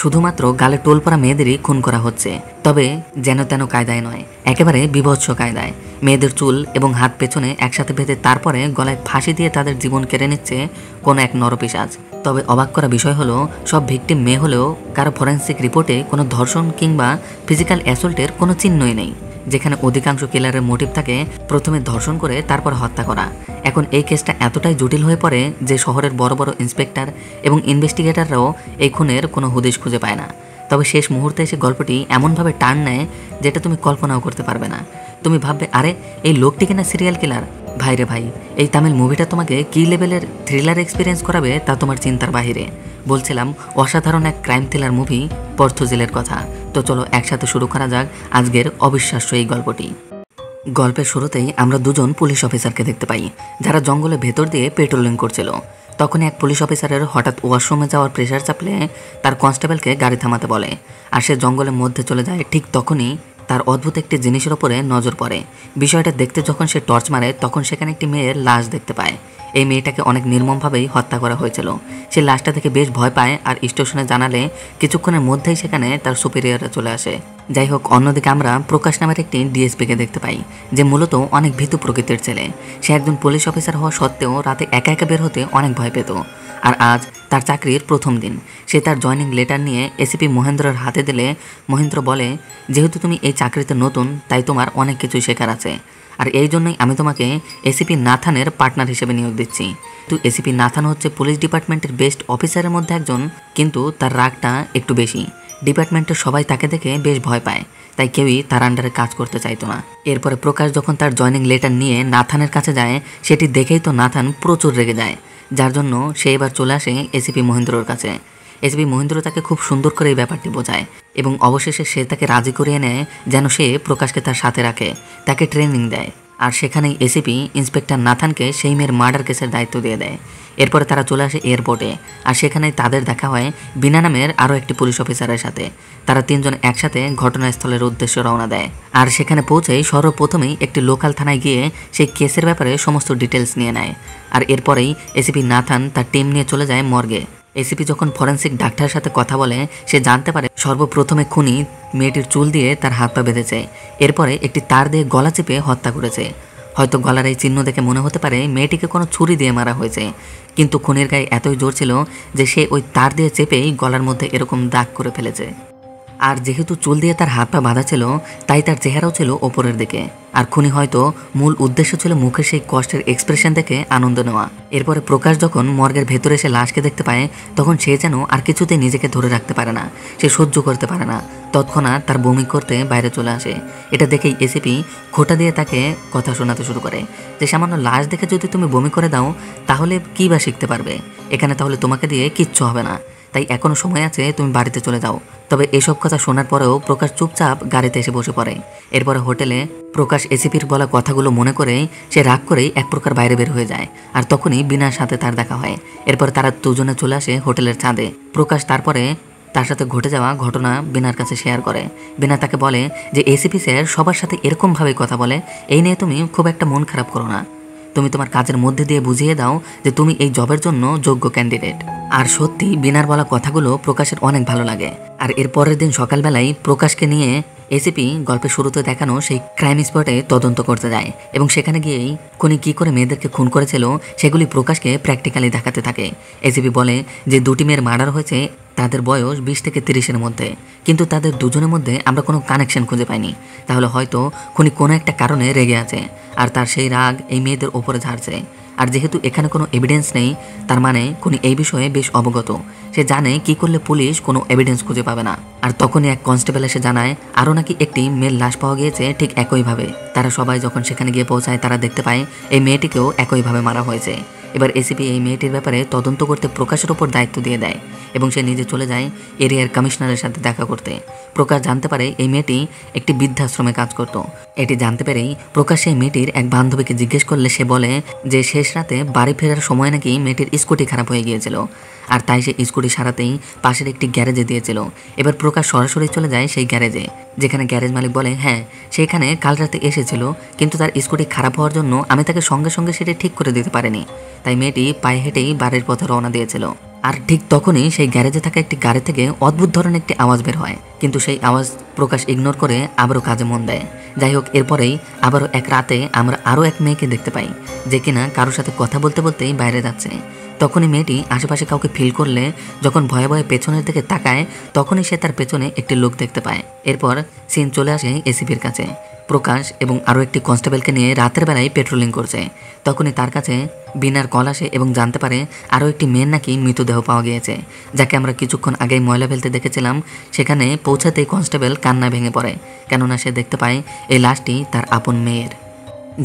শুধুমাত্র গালে টোল পরা মেয়েদেরই খুন করা হচ্ছে, তবে যেন তেন কায়দায় নয়, একেবারে বিভৎস কায়দায়। মেয়েদের চুল এবং হাত পেছনে একসাথে বেঁধে তারপরে গলায় ফাঁসি দিয়ে তাদের জীবন কেড়ে নিচ্ছে কোনো এক নরপিশাচ। তবে অবাক করা বিষয় হলো, সব ভিকটিম মেয়ে হলেও কারো ফরেন্সিক রিপোর্টে কোনো ধর্ষণ কিংবা ফিজিক্যাল অ্যাসল্টের কোনো চিহ্নই নেই, যেখানে অধিকাংশ কিলারের মোটিভ থাকে প্রথমে ধর্ষণ করে তারপর হত্যা করা। এখন এই কেসটা এতটাই জটিল হয়ে পড়ে যে শহরের বড় বড় ইন্সপেক্টর এবং ইনভেস্টিগেটররাও এই খুনের কোনো হদিশ খুঁজে পায় না। তবে শেষ মুহূর্তে এসে গল্পটি এমনভাবে টার্ন নেয় যেটা তুমি কল্পনাও করতে পারবে না। তুমি ভাববে, আরে এই লোকটি কিনা সিরিয়াল কিলার। ভাই রে ভাই, এই তামিল মুভিটা তোমাকে কী লেভেলের থ্রিলার এক্সপিরিয়েন্স করাবে তা তোমার চিন্তার বাহিরে। বলছিলাম অসাধারণ এক ক্রাইম থ্রিলার মুভি পর্থজিলের কথা। তো চলো একসাথে শুরু করা যাক আজকের অবিশ্বাস্য এই গল্পটি। গল্পের শুরুতেই আমরা দুজন পুলিশ অফিসারকে দেখতে পাই, যারা জঙ্গলের ভেতর দিয়ে পেট্রোলিং করছিল। তখনই এক পুলিশ অফিসারের হঠাৎ ওয়াশরুমে যাওয়ার প্রেশার চাপলে তার কনস্টেবলকে গাড়ি থামাতে বলে, আর সে জঙ্গলের মধ্যে চলে যায়। ঠিক তখনই তার অদ্ভুত একটি জিনিসের ওপরে নজর পড়ে। বিষয়টা দেখতে যখন সে টর্চ মারে তখন সেখানে একটি মেয়ের লাশ দেখতে পায়। এই মেয়েটাকে অনেক নির্মমভাবেই হত্যা করা হয়েছিল। সে লাশটা দেখে বেশ ভয় পায় আর স্টেশনে জানালে কিছুক্ষণের মধ্যেই সেখানে তার সুপিরিয়ররা চলে আসে। যাই হোক, অন্যদিকে আমরা প্রকাশ নামের একটি ডিএসপিকে দেখতে পাই, যে মূলত অনেক ভীতু প্রকৃতির ছেলে। সে একজন পুলিশ অফিসার হওয়া সত্ত্বেও রাতে একা একা বের হতে অনেক ভয় পেত। আর আজ তার চাকরির প্রথম দিন। সে তার জয়নিং লেটার নিয়ে এসিপি মহেন্দ্রের হাতে দিলে মহেন্দ্র বলে, যেহেতু তুমি এই চাকরিতে নতুন তাই তোমার অনেক কিছুই শেখার আছে, আর এই জন্যই আমি তোমাকে এসিপি নাথানের পার্টনার হিসেবে নিয়োগ দিচ্ছি। তো এসিপি নাথান হচ্ছে পুলিশ ডিপার্টমেন্টের বেস্ট অফিসারের মধ্যে একজন, কিন্তু তার রাগটা একটু বেশি। ডিপার্টমেন্টের সবাই তাকে দেখে বেশ ভয় পায়, তাই কেউই তার আন্ডারে কাজ করতে চাইতো না। এরপরে প্রকাশ যখন তার জয়নিং লেটার নিয়ে নাথানের কাছে যায়, সেটি দেখেই তো নাথান প্রচুর রেগে যায়, যার জন্য সে এবার চলে আসে এসিপি মহেন্দ্রর কাছে। এসিপি মহেন্দ্র তাকে খুব সুন্দর করে এই ব্যাপারটি বোঝায় এবং অবশেষে সে তাকে রাজি করিয়ে নেয় যেন সে প্রকাশকে তার সাথে রাখে, তাকে ট্রেনিং দেয়। আর সেখানেই এসিপি ইন্সপেক্টর নাথানকে সেই মেয়ের মার্ডার কেসের দায়িত্ব দিয়ে দেয়। এরপরে তারা চলে আসে এয়ারপোর্টে, আর সেখানেই তাদের দেখা হয় বিনা নামের আরও একটি পুলিশ অফিসারের সাথে। তারা তিনজন একসাথে ঘটনাস্থলের উদ্দেশ্যে রওনা দেয়, আর সেখানে পৌঁছেই সর্বপ্রথমেই একটি লোকাল থানায় গিয়ে সেই কেসের ব্যাপারে সমস্ত ডিটেলস নিয়ে নেয়। আর এরপরেই এসিপি নাথান তার টিম নিয়ে চলে যায় মর্গে। এসিপি যখন ফরেন্সিক ডাক্তারের সাথে কথা বলে, সে জানতে পারে সর্বপ্রথমে খুনি মেয়েটির চুল দিয়ে তার হাত পা বেঁধেছে, এরপরে একটি তার দিয়ে গলা চেপে হত্যা করেছে। হয়তো গলার এই চিহ্ন দেখে মনে হতে পারে মেয়েটিকে কোনো ছুরি দিয়ে মারা হয়েছে, কিন্তু খুনির গায়ে এতই জোর ছিল যে সে ওই তার দিয়ে চেপেই গলার মধ্যে এরকম দাগ করে ফেলেছে। আর যেহেতু চুল দিয়ে তার হাত পা বাঁধা ছিল, তাই তার চেহারাও ছিল ওপরের দিকে। আর খুনি হয়তো মূল উদ্দেশ্য ছিল মুখে সেই কষ্টের এক্সপ্রেশন দেখে আনন্দ নেওয়া। এরপরে প্রকাশ যখন মর্গের ভেতরে এসে লাশকে দেখতে পায়, তখন সে যেন আর কিছুতেই নিজেকে ধরে রাখতে পারে না, সে সহ্য করতে পারে না। তৎক্ষণাৎ তার বমি করতে বাইরে চলে আসে। এটা দেখেই এসিপি খোঁটা দিয়ে তাকে কথা শোনাতে শুরু করে যে সামান্য লাশ দেখে যদি তুমি বমি করে দাও তাহলে কী বা শিখতে পারবে, এখানে তাহলে তোমাকে দিয়ে কিচ্ছু হবে না, তাই এখনও সময় আছে, তুমি বাড়িতে চলে যাও। তবে এসব কথা শোনার পরেও প্রকাশ চুপচাপ গাড়িতে এসে বসে পড়ে। এরপরে হোটেলে প্রকাশ এসিপির বলা কথাগুলো মনে করেই সে রাগ করেই এক প্রকার বাইরে বের হয়ে যায়। আর তখনই বিনার সাথে তার দেখা হয়। এরপর তারা দুজনে চলে আসে হোটেলের ছাদে। প্রকাশ তারপরে তার সাথে ঘটে যাওয়া ঘটনা বিনার কাছে শেয়ার করে। বিনা তাকে বলে যে এসিপি স্যার সবার সাথে এরকমভাবে কথা বলে, এই নিয়ে তুমি খুব একটা মন খারাপ করো না, তুমি তোমার কাজের মধ্যে দিয়ে বুঝিয়ে দাও যে তুমি এই জবের জন্য যোগ্য ক্যান্ডিডেট। আর সত্যি বিনার বলা কথাগুলো প্রকাশের অনেক ভালো লাগে। আর এর পরের দিন সকালবেলায় প্রকাশকে নিয়ে এসিপি গল্পের শুরুতে দেখানো সেই ক্রাইম স্পটে তদন্ত করতে যায় এবং সেখানে গিয়েই খুনি কী করে মেয়েদেরকে খুন করেছিল সেগুলি প্রকাশকে প্র্যাকটিক্যালি দেখাতে থাকে। এসিপি বলে যে দুটি মেয়ের মার্ডার হয়েছে, তাদের বয়স 20 থেকে 30-এর মধ্যে, কিন্তু তাদের দুজনের মধ্যে আমরা কোনো কানেকশন খুঁজে পাইনি। তাহলে হয়তো খুনি কোনো একটা কারণে রেগে আছে আর তার সেই রাগ এই মেয়েদের ওপরে ঝাড়ছে। আর যেহেতু এখানে কোনো এভিডেন্স নেই, তার মানে খুনি এই বিষয়ে বেশ অবগত। সে জানে কি করলে পুলিশ কোনো এভিডেন্স খুঁজে পাবে না। আর তখনই এক কনস্টেবল এসে জানায় আরও নাকি একটি মেয়ের লাশ পাওয়া গিয়েছে ঠিক একইভাবে। তারা সবাই যখন সেখানে গিয়ে পৌঁছায় তারা দেখতে পায় এই মেয়েটিকেও একইভাবে মারা হয়েছে। এবার এসিপি এই মেয়েটির ব্যাপারে তদন্ত করতে প্রকাশের ওপর দায়িত্ব দিয়ে দেয় এবং সে নিজে চলে যায় এরিয়ার কমিশনারের সাথে দেখা করতে। প্রকাশ জানতে পারে এই মেয়েটি একটি বৃদ্ধাশ্রমে কাজ করত। এটি জানতে পেরেই প্রকাশ সেই মেয়েটির এক বান্ধবীকে জিজ্ঞেস করলে সে বলে যে শেষ রাতে বাড়ি ফেরার সময় নাকি মেয়েটির স্কুটি খারাপ হয়ে গিয়েছিল, আর তাই সে স্কুটি সারাতেই পাশের একটি গ্যারেজে দিয়েছিল। এবার প্রকাশ সরাসরি চলে যায় সেই গ্যারেজে, যেখানে গ্যারেজ মালিক বলে হ্যাঁ সেখানে কাল রাতে এসেছিল, কিন্তু তার স্কুটি খারাপ হওয়ার জন্য আমি তাকে সঙ্গে সঙ্গে সেটি ঠিক করে দিতে পারিনি, তাই মেয়েটি পায়ে হেঁটেই বাড়ির পথে রওনা দিয়েছিল। আর ঠিক তখনই সেই গ্যারেজে থাকা একটি গাড়ি থেকে অদ্ভুত ধরনের একটি আওয়াজ বের হয়, কিন্তু সেই আওয়াজ প্রকাশ ইগনোর করে আবারও কাজে মন দেয়। যাই হোক, এরপরেই আবারও এক রাতে আমরা আরও এক মেয়েকে দেখতে পাই, যে কিনা কারোর সাথে কথা বলতে বলতেই বাইরে যাচ্ছে। তখনই মেয়েটি আশেপাশে কাউকে ফিল করলে যখন ভয়ে ভয়ে পেছনের দিকে তাকায়, তখনই সে তার পেছনে একটি লোক দেখতে পায়। এরপর সিন চলে আসে এসিপির কাছে। প্রকাশ এবং আরও একটি কনস্টেবলকে নিয়ে রাতের বেলায় পেট্রোলিং করছে। তখনই তার কাছে বিনার কল আসে এবং জানতে পারে আরও একটি মেয়ের নাকি মৃতদেহ পাওয়া গিয়েছে, যাকে আমরা কিছুক্ষণ আগেই ময়লা ফেলতে দেখেছিলাম। সেখানে পৌঁছাতেই কনস্টেবল কান্নায় ভেঙে পড়ে, কেননা সে দেখতে পায় এই লাশটি তার আপন মেয়ের।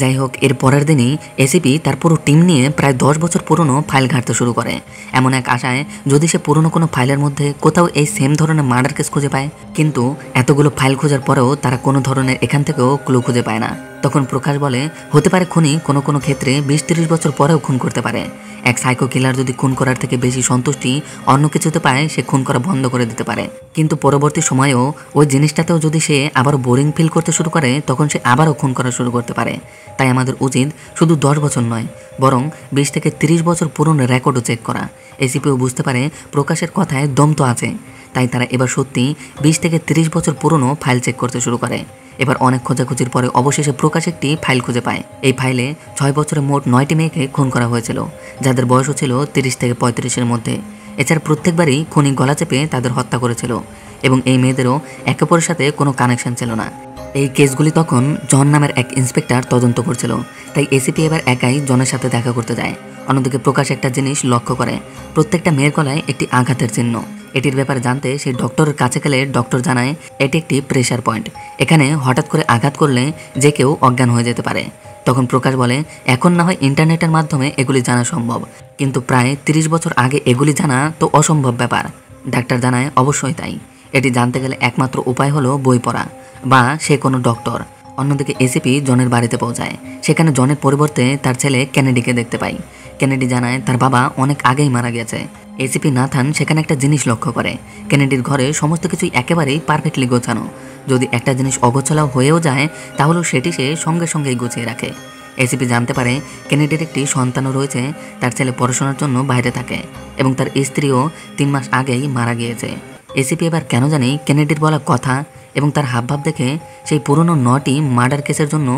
যাই হোক, এর পরের দিনই এসিপি তার পুরো টিম নিয়ে প্রায় 10 বছর পুরনো ফাইল ঘাঁটতে শুরু করে, এমন এক আশায় যদি সে পুরনো কোনো ফাইলের মধ্যে কোথাও এই সেম ধরনের মার্ডার কেস খুঁজে পায়। কিন্তু এতগুলো ফাইল খোঁজার পরেও তারা কোনো ধরনের এখান থেকেও ক্লু খুঁজে পায় না। তখন প্রকাশ বলে, হতে পারে খুনি কোনো কোনো ক্ষেত্রে 20-30 বছর পরেও খুন করতে পারে। এক সাইকো কিলার যদি খুন করার থেকে বেশি সন্তুষ্টি অন্য কিছুতে পায়, সে খুন করা বন্ধ করে দিতে পারে। কিন্তু পরবর্তী সময়েও ওই জিনিসটাতেও যদি সে আবারও বোরিং ফিল করতে শুরু করে, তখন সে আবারও খুন করা শুরু করতে পারে। তাই আমাদের উচিত শুধু 10 বছর নয়, বরং 20 থেকে 30 বছর পুরনো রেকর্ডও চেক করা। এসিপিও বুঝতে পারে প্রকাশের কথায় দম তো আছে, তাই তারা এবার সত্যি 20 থেকে 30 বছর পুরনো ফাইল চেক করতে শুরু করে। এবার অনেক খোঁজাখুঁজির পরে অবশেষে প্রকাশ একটি ফাইল খুঁজে পায়। এই ফাইলে 6 বছরে মোট 9টি মেয়েকে খুন করা হয়েছিল, যাদের বয়সও ছিল 30 থেকে 35-এর মধ্যে। এছাড়া প্রত্যেকবারই খুনি গলা চেপে তাদের হত্যা করেছিল এবং এই মেয়েদেরও একে অপরের সাথে কোনো কানেকশন ছিল না। এই কেসগুলি তখন জন নামের এক ইন্সপেক্টর তদন্ত করছিল, তাই এসিপি এবার একাই জনের সাথে দেখা করতে যায়। অন্যদিকে প্রকাশ একটা জিনিস লক্ষ্য করে, প্রত্যেকটা মেয়ের গলায় একটি আঘাতের চিহ্ন। এটির ব্যাপারে জানতে সেই ডক্টরের কাছে গেলে ডক্টর জানায় এটি একটি প্রেশার পয়েন্ট, এখানে হঠাৎ করে আঘাত করলে যে কেউ অজ্ঞান হয়ে যেতে পারে। তখন প্রকাশ বলে, এখন না হয় ইন্টারনেটের মাধ্যমে এগুলি জানা সম্ভব, কিন্তু প্রায় 30 বছর আগে এগুলি জানা তো অসম্ভব ব্যাপার। ডাক্তার জানায় অবশ্যই তাই, এটি জানতে গেলে একমাত্র উপায় হলো বই পড়া বা সে কোনো ডক্টর। অন্যদিকে এসিপি জনের বাড়িতে পৌঁছায়, সেখানে জনের পরিবর্তে তার ছেলে কেনেডিকে দেখতে পাই। কেনেডি জানায় তার বাবা অনেক আগেই মারা গেছে। এসিপি নাথান সেখানে একটা জিনিস লক্ষ্য করে, কেনেডির ঘরে সমস্ত কিছুই একেবারেই পারফেক্টলি গোছানো। যদি একটা জিনিস অগোছালো হয়েও যায়, তাহলেও সেটি সে সঙ্গে সঙ্গেই গুছিয়ে রাখে। এসিপি জানতে পারে কেনেডির একটি সন্তানও রয়েছে, তার ছেলে পড়াশোনার জন্য বাইরে থাকে এবং তার স্ত্রীও 3 মাস আগেই মারা গিয়েছে। এসিপি এবার কেন জানি কেনেডির বলা কথা এবং তার হাবভাব দেখে সেই পুরনো 9টি মার্ডার কেসের জন্য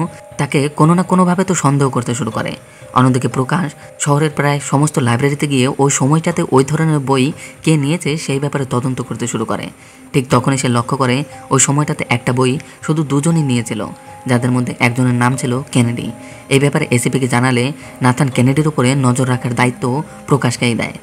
তাকে কোনো না কোনোভাবে তো সন্দেহ করতে শুরু করে। অন্যদিকে প্রকাশ শহরের প্রায় সমস্ত লাইব্রেরিতে গিয়ে ওই সময়টাতে ওই ধরনের বই কে নিয়েছে সেই ব্যাপারে তদন্ত করতে শুরু করে। ঠিক তখনই সে লক্ষ্য করে ওই সময়টাতে একটা বই শুধু দুজনই নিয়েছিল, যাদের মধ্যে একজনের নাম ছিল কেনেডি। এই ব্যাপারে এসিপিকে জানালে নাথান কেনেডির উপরে নজর রাখার দায়িত্ব প্রকাশকেই দেয়।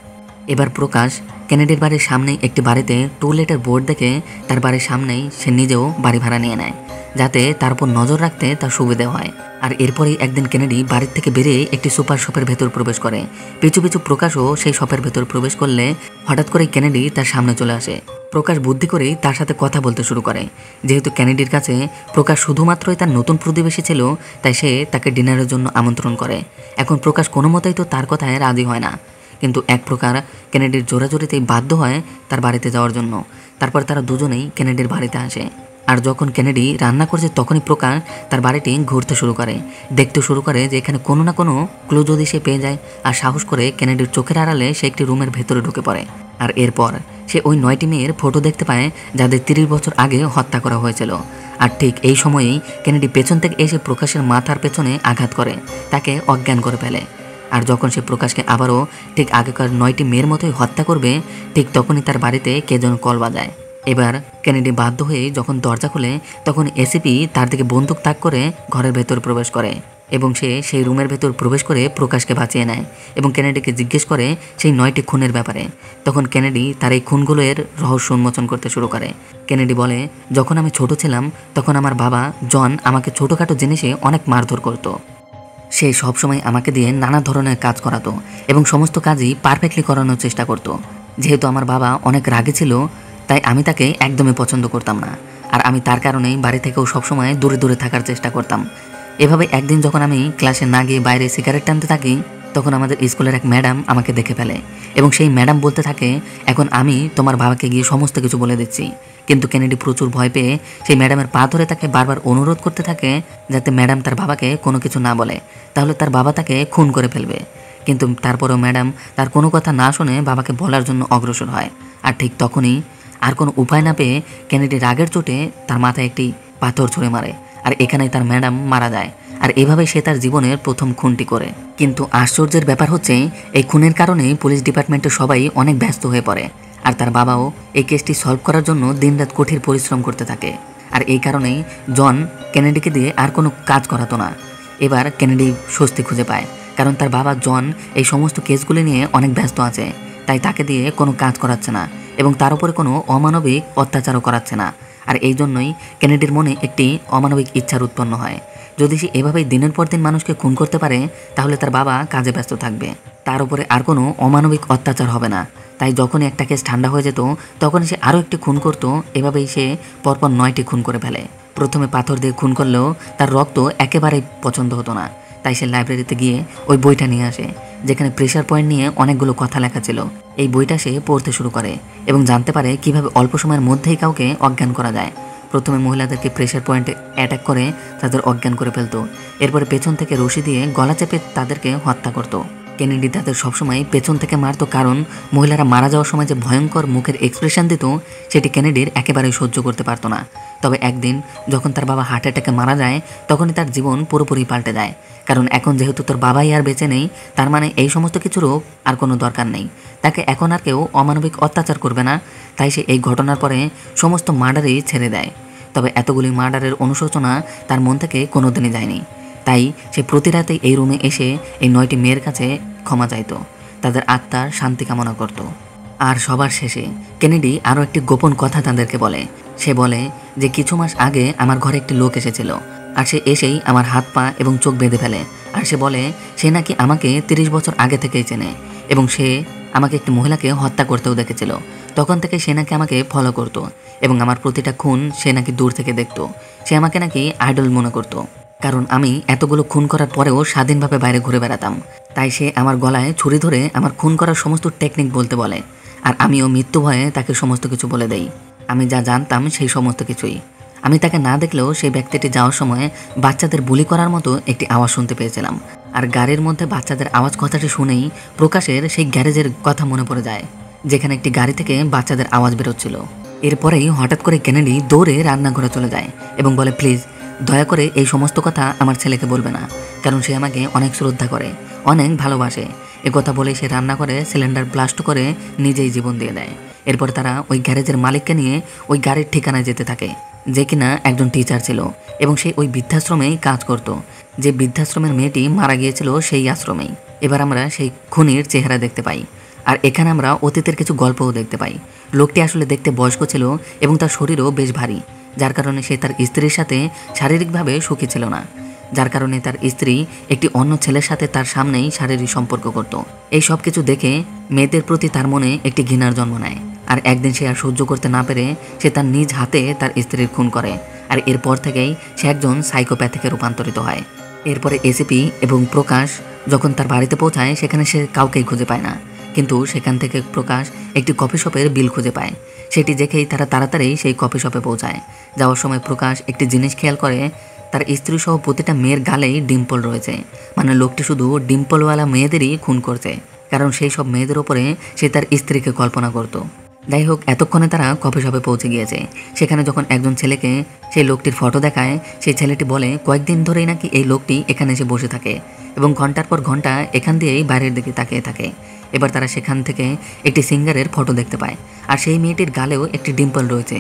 এবার প্রকাশ কেনেডির বাড়ির সামনেই একটি বাড়িতে টুলেটের বোর্ড দেখে তার বাড়ির সামনেই সে নিজেও বাড়ি ভাড়া নিয়ে নেয়, যাতে তার উপর নজর রাখতে তার সুবিধা হয়। আর এরপরেই একদিন কেনেডি বাড়ির থেকে বেরিয়ে একটি সুপার শপের ভেতর প্রবেশ করে। পিছু পিছু প্রকাশও সেই শপের ভেতর প্রবেশ করলে হঠাৎ করেই কেনেডি তার সামনে চলে আসে। প্রকাশ বুদ্ধি করেই তার সাথে কথা বলতে শুরু করে। যেহেতু কেনেডির কাছে প্রকাশ শুধুমাত্রই তার নতুন প্রতিবেশী ছিল, তাই সে তাকে ডিনারের জন্য আমন্ত্রণ করে। এখন প্রকাশ কোনো মতেই তো তার কথায় রাজি হয় না, কিন্তু এক প্রকার কেনেডির জোরাজোরিতেই বাধ্য হয় তার বাড়িতে যাওয়ার জন্য। তারপর তারা দুজনেই কেনেডির বাড়িতে আসে। আর যখন কেনেডি রান্না করছে, তখনই প্রকাশ তার বাড়িটি ঘুরতে শুরু করে, দেখতে শুরু করে যে এখানে কোনো না কোনো ক্লু যদি সে পেয়ে যায়। আর সাহস করে কেনেডির চোখের আড়ালে সে একটি রুমের ভেতরে ঢুকে পড়ে। আর এরপর সে ওই 9টি মেয়ের ফটো দেখতে পায়, যাদের 30 বছর আগে হত্যা করা হয়েছিল। আর ঠিক এই সময়েই কেনেডি পেছন থেকে এসে প্রকাশের মাথার পেছনে আঘাত করে, তাকে অজ্ঞান করে ফেলে। আর যখন সে প্রকাশকে আবারও ঠিক আগেকার 9টি মেয়ের মতোই হত্যা করবে, ঠিক তখনই তার বাড়িতে কে যেন কল বাজায়। এবার কেনেডি বাধ্য হয়ে যখন দরজা খুলে, তখন এসিপি তার দিকে বন্দুক তাক করে ঘরের ভেতর প্রবেশ করে এবং সে সেই রুমের ভেতর প্রবেশ করে প্রকাশকে বাঁচিয়ে নেয় এবং কেনেডিকে জিজ্ঞেস করে সেই 9টি খুনের ব্যাপারে। তখন কেনেডি তার এই খুনগুলোর রহস্য উন্মোচন করতে শুরু করে। কেনেডি বলে, যখন আমি ছোট ছিলাম তখন আমার বাবা জন আমাকে ছোটোখাটো জিনিসে অনেক মারধর করতো। সে সবসময় আমাকে দিয়ে নানা ধরনের কাজ করাতো এবং সমস্ত কাজই পারফেক্টলি করানোর চেষ্টা করতো। যেহেতু আমার বাবা অনেক রাগী ছিল, তাই আমি তাকে একদমই পছন্দ করতাম না, আর আমি তার কারণেই বাড়ি থেকেও সবসময় দূরে দূরে থাকার চেষ্টা করতাম। এভাবে একদিন যখন আমি ক্লাসে না গিয়ে বাইরে সিগারেট টানতে থাকি, তখন আমাদের স্কুলের এক ম্যাডাম আমাকে দেখে ফেলে এবং সেই ম্যাডাম বলতে থাকে, এখন আমি তোমার বাবাকে গিয়ে সমস্ত কিছু বলে দিচ্ছি। কিন্তু কেনেডি প্রচুর ভয় পেয়ে সেই ম্যাডামের পা ধরে তাকে বারবার অনুরোধ করতে থাকে যাতে ম্যাডাম তার বাবাকে কোনো কিছু না বলে, তাহলে তার বাবা তাকে খুন করে ফেলবে। কিন্তু তারপরেও ম্যাডাম তার কোনো কথা না শুনে বাবাকে বলার জন্য অগ্রসর হয়। আর ঠিক তখনই আর কোনো উপায় না পেয়ে কেনেডি রাগের চোটে তার মাথায় একটি পাথর ছুঁড়ে মারে, আর এখানেই তার ম্যাডাম মারা যায়। আর এভাবে সে তার জীবনের প্রথম খুনটি করে। কিন্তু আশ্চর্যের ব্যাপার হচ্ছে এই খুনের কারণেই পুলিশ ডিপার্টমেন্টে সবাই অনেক ব্যস্ত হয়ে পড়ে, আর তার বাবাও এই কেসটি সলভ করার জন্য দিনরাত কঠিন পরিশ্রম করতে থাকে। আর এই কারণেই জন কেনেডিকে দিয়ে আর কোনো কাজ করাতো না। এবার কেনেডি স্বস্তি খুঁজে পায়, কারণ তার বাবা জন এই সমস্ত কেসগুলি নিয়ে অনেক ব্যস্ত আছে, তাই তাকে দিয়ে কোনো কাজ করাচ্ছে না এবং তার উপরে কোনো অমানবিক অত্যাচারও করাচ্ছে না। আর এই জন্যই কেনেডির মনে একটি অমানবিক ইচ্ছার উৎপন্ন হয়, যদি সে এভাবেই দিনের পর দিন মানুষকে খুন করতে পারে তাহলে তার বাবা কাজে ব্যস্ত থাকবে, তার উপরে আর কোনো অমানবিক অত্যাচার হবে না। তাই যখনই একটা কেস ঠান্ডা হয়ে যেত তখনই সে আরও একটি খুন করতো। এভাবেই সে পরপর 9টি খুন করে ফেলে। প্রথমে পাথর দিয়ে খুন করলেও তার রক্ত একেবারেই পছন্দ হতো না, তাই সে লাইব্রেরিতে গিয়ে ওই বইটা নিয়ে আসে যেখানে প্রেশার পয়েন্ট নিয়ে অনেকগুলো কথা লেখা ছিল। এই বইটা সে পড়তে শুরু করে এবং জানতে পারে কিভাবে অল্প সময়ের মধ্যেই কাউকে অজ্ঞান করা যায়। প্রথমে মহিলাদেরকে প্রেশার পয়েন্টে অ্যাটাক করে তাদের অজ্ঞান করে ফেলতো, এরপরে পেছন থেকে রশি দিয়ে গলা চেপে তাদেরকে হত্যা করত। কেনেডি তাদের সবসময় পেছন থেকে মারত, কারণ মহিলারা মারা যাওয়ার সময় যে ভয়ঙ্কর মুখের এক্সপ্রেশন দিত সেটি কেনেডির একেবারেই সহ্য করতে পারতো না। তবে একদিন যখন তার বাবা হার্ট অ্যাটাকে মারা যায় তখনই তার জীবন পুরোপুরি পাল্টে যায়, কারণ এখন যেহেতু তোর বাবাই আর বেঁচে নেই তার মানে এই সমস্ত কিছুরও আর কোনো দরকার নেই, তাকে এখন আর কেউ অমানবিক অত্যাচার করবে না। তাই সে এই ঘটনার পরে সমস্ত মার্ডারই ছেড়ে দেয়। তবে এতগুলি মার্ডারের অনুশোচনা তার মন থেকে কোনোদিনই যায়নি, তাই সে প্রতি রাতে এই রুমে এসে এই 9টি মেয়ের কাছে ক্ষমা চাইত, তাদের আত্মার শান্তি কামনা করত। আর সবার শেষে কেনেডি আরও একটি গোপন কথা তাদেরকে বলে। সে বলে যে কিছু মাস আগে আমার ঘরে একটি লোক এসেছিল, আর সে এসেই আমার হাত পা এবং চোখ বেঁধে ফেলে। আর সে বলে সে নাকি আমাকে 30 বছর আগে থেকেই চেনে এবং সে আমাকে একটি মহিলাকে হত্যা করতেও দেখেছিল। তখন থেকে সে নাকি আমাকে ফলো করতো এবং আমার প্রতিটা খুন সে নাকি দূর থেকে দেখতো। সে আমাকে নাকি আইডল মনে করতো, কারণ আমি এতগুলো খুন করার পরেও স্বাধীনভাবে বাইরে ঘুরে বেড়াতাম। তাই সে আমার গলায় ছুরি ধরে আমার খুন করার সমস্ত টেকনিক বলতে বলে, আর আমিও মৃত্যু ভয়ে তাকে সমস্ত কিছু বলে দেই। আমি যা জানতাম সেই সমস্ত কিছুই। আমি তাকে না দেখলেও সেই ব্যক্তিটি যাওয়ার সময় বাচ্চাদের বুলি করার মতো একটি আওয়াজ শুনতে পেয়েছিলাম, আর গাড়ির মধ্যে বাচ্চাদের আওয়াজ কথাটি শুনেই প্রকাশের সেই গ্যারেজের কথা মনে পড়ে যায় যেখানে একটি গাড়ি থেকে বাচ্চাদের আওয়াজ বেরোচ্ছিল। এরপরেই হঠাৎ করে কেনেডি দৌড়ে রান্নাঘরে চলে যায় এবং বলে, প্লিজ দয়া করে এই সমস্ত কথা আমার ছেলেকে বলবে না, কারণ সে আমাকে অনেক শ্রদ্ধা করে, অনেক ভালোবাসে। কথা বলে সে রান্না করে সিলিন্ডার ব্লাস্ট করে নিজেই জীবন দিয়ে দেয়। এরপর তারা ওই গ্যারেজের মালিককে নিয়ে ওই গাড়ির ঠিকানায় যেতে থাকে, যে কিনা একজন টিচার ছিল এবং সে ওই বৃদ্ধাশ্রমেই কাজ করত, যে বৃদ্ধাশ্রমের মেয়েটি মারা গিয়েছিল সেই আশ্রমেই। এবার আমরা সেই খুনির চেহারা দেখতে পাই, আর এখানে আমরা অতীতের কিছু গল্পও দেখতে পাই। লোকটি আসলে দেখতে বয়স্ক ছিল এবং তার শরীরও বেশ ভারী, যার কারণে সে তার স্ত্রীর সাথে শারীরিকভাবে সুখী ছিল না, যার কারণে তার স্ত্রী একটি অন্য ছেলের সাথে তার সামনেই শারীরিক সম্পর্ক করত। এই সব কিছু দেখে মেয়েদের প্রতি তার মনে একটি ঘৃণার জন্ম নেয়, আর একদিন সে আর সহ্য করতে না পেরে সে তার নিজ হাতে তার স্ত্রীর খুন করে। আর এরপর থেকেই সে একজন সাইকোপ্যাথিকে রূপান্তরিত হয়। এরপরে এসিপি এবং প্রকাশ যখন তার বাড়িতে পৌঁছায় সেখানে সে কাউকেই খুঁজে পায় না, কিন্তু সেখান থেকে প্রকাশ একটি কফি শপের বিল খুঁজে পায়। সেটি দেখেই তারা তাড়াতাড়ি সেই কফি শপে পৌঁছায়। যাওয়ার সময় প্রকাশ একটি জিনিস খেয়াল করে, তার স্ত্রী সহ প্রতিটা মেয়ের গালেই ডিম্পল রয়েছে, মানে লোকটি শুধু ডিম্পলওয়ালা মেয়েদেরই খুন করছে, কারণ সেই সব মেয়েদের ওপরে সে তার স্ত্রীকে কল্পনা করত। যাই হোক, এতক্ষণে তারা কফি শপে পৌঁছে গিয়েছে। সেখানে যখন একজন ছেলেকে সেই লোকটির ফটো দেখায়, সেই ছেলেটি বলে কয়েকদিন ধরেই নাকি এই লোকটি এখানে এসে বসে থাকে এবং ঘন্টার পর ঘন্টা এখান দিয়েই বাইরের দিকে তাকিয়ে থাকে। এবার তারা সেখান থেকে একটি সিঙ্গারের ফটো দেখতে পায়, আর সেই মেয়েটির গালেও একটি ডিম্পল রয়েছে।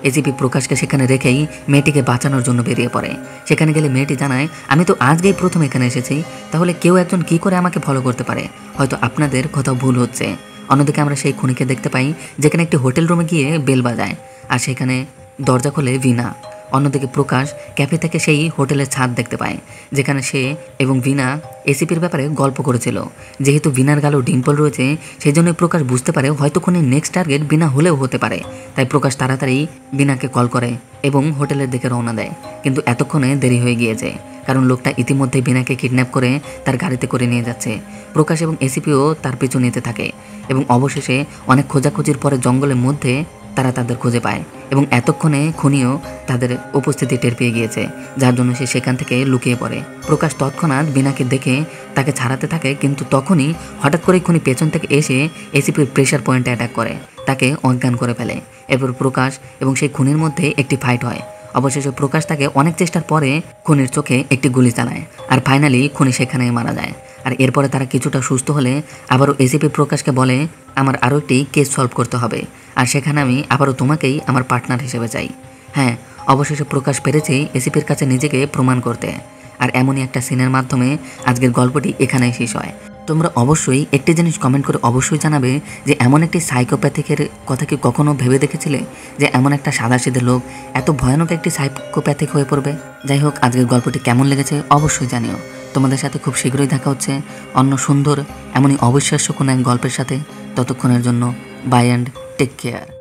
এসিপি প্রকাশকে সেখানে রেখেই মেয়েটিকে বাঁচানোর জন্য বেরিয়ে পড়ে। সেখানে গেলে মেয়েটি জানায়, আমি তো আজকেই প্রথম এখানে এসেছি, তাহলে কেউ একজন কি করে আমাকে ফলো করতে পারে? হয়তো আপনাদের কোথাও ভুল হচ্ছে। অন্যদিকে আমরা সেই খুনিকে দেখতে পাই যেখানে একটি হোটেল রুমে গিয়ে বেল বাজায়, আর সেখানে দরজা খোলে ভিনা। অন্যদিকে প্রকাশ ক্যাফে থেকে সেই হোটেলের ছাদ দেখতে পায় যেখানে সে এবং ভিনা এসিপির ব্যাপারে গল্প করেছিল। যেহেতু ভিনার গালেও ডিম্পল রয়েছে সেই জন্যই প্রকাশ বুঝতে পারে হয়তো খুনির নেক্সট টার্গেট ভিনা হলেও হতে পারে। তাই প্রকাশ তাড়াতাড়ি ভিনাকে কল করে এবং হোটেলের দিকে রওনা দেয়, কিন্তু এতক্ষণে দেরি হয়ে গিয়েছে, কারণ লোকটা ইতিমধ্যে ভিনাকে কিডন্যাপ করে তার গাড়িতে করে নিয়ে যাচ্ছে। প্রকাশ এবং এসিপিও তার পিছু নিতে থাকে এবং অবশেষে অনেক খোঁজাখুঁজির পরে জঙ্গলের মধ্যে তারা তাদের খুঁজে পায় এবং এতক্ষণে খুনিও তাদের উপস্থিতি টের পেয়ে গিয়েছে, যার জন্য সে সেখান থেকে লুকিয়ে পড়ে। প্রকাশ তৎক্ষণাৎ বিনাকে দেখে তাকে ছাড়াতে থাকে, কিন্তু তখনই হঠাৎ করে খুনি পেছন থেকে এসে এসিপির প্রেশার পয়েন্টে অ্যাটাক করে, তাকে অজ্ঞান করে ফেলে। এরপর প্রকাশ এবং সেই খুনির মধ্যে একটি ফাইট হয়। অবশেষে প্রকাশ তাকে অনেক চেষ্টার পরে খুনির চোখে একটি গুলি চালায়, আর ফাইনালি খুনি সেখানেই মারা যায়। আর এরপরে তারা কিছুটা সুস্থ হলে আবারও এসিপি প্রকাশকে বলে, আমার আরও একটি কেস সলভ করতে হবে, আর সেখানে আমি আবারও তোমাকেই আমার পার্টনার হিসেবে চাই। হ্যাঁ, অবশেষে প্রকাশ পেরেছে এসিপির কাছে নিজেকে প্রমাণ করতে। আর এমনই একটা সিনের মাধ্যমে আজকের গল্পটি এখানেই শেষ হয়। তোমরা অবশ্যই একটি জিনিস কমেন্ট করে অবশ্যই জানাবে যে এমন একটি সাইকোপ্যাথিকের কথা কি কখনো ভেবে দেখেছিলে যে এমন একটা সাদাসিধে লোক এত ভয়ানক একটি সাইকোপ্যাথিক হয়ে পড়বে। যাই হোক, আজকের গল্পটি কেমন লেগেছে অবশ্যই জানিও। তোমাদের সাথে খুব শীঘ্রই দেখা হচ্ছে অন্য সুন্দর এমনই অবিশ্বাস্য কোনো এক গল্পের সাথে। ততক্ষণের জন্য বাই অ্যান্ড টেক কেয়ার।